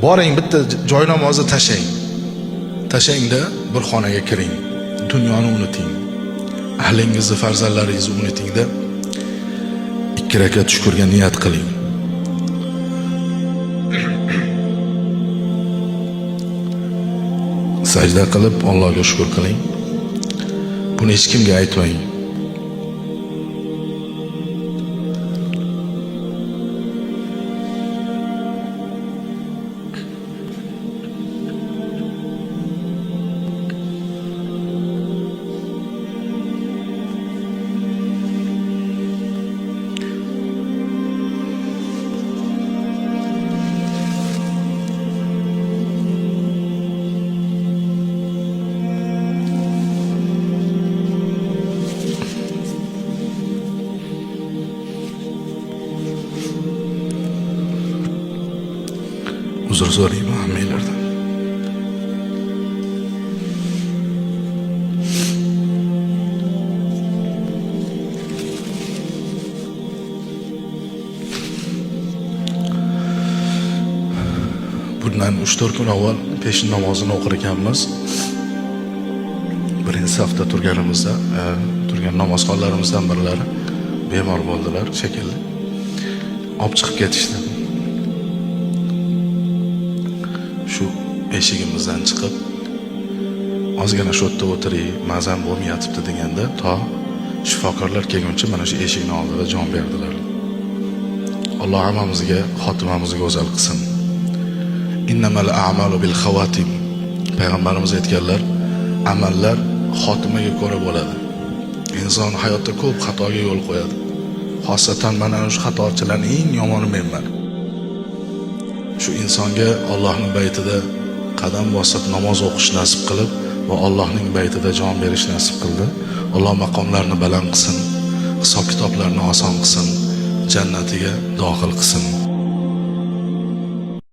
boring bitta joy namozni tashangda bir xonaga kiring, dunyoni unuting, ahlingizni, farzandlaringizni unutingda 2 rakat shukurga niyat qiling. Sajda qilib Allohga shukr qiling. Buni hech kimga aytmang. Uzr so'rayman hammanglardan. Bundan 3-4 kun avval peshin namozini o'qir ekanmiz. Birinchi safda turgan namozxonlarimizdan birlari bemor bo'ldilar shekilli. Olib chiqib ketishdi. Shu eshigimizdan chiqib, ozgina shu yerda o'tiring, mazam bo'lmayapti deganda, to shifokorlar kelguncha mana shu eshikni oldida jon berdilar. Alloh hammamizga xotimamizni go'zal qilsin. Innamal a'malu bil xawatim. Payg'ambarimiz aytganlar, amallar xotimaga ko'ra bo'ladi. Inson hayotda ko'p xatoga yo'l qo'yadi. Xosatan mana shu xatochilarning eng yomoni menman. Shu insonga Allohning baytida qadam bosib namoz o'qish nasib qilib va Allohning baytida jon berish nasib qildi. Alloh maqomlarini baland qilsin, hisob kitoblarini oson qilsin, jannatiga dohil qilsin.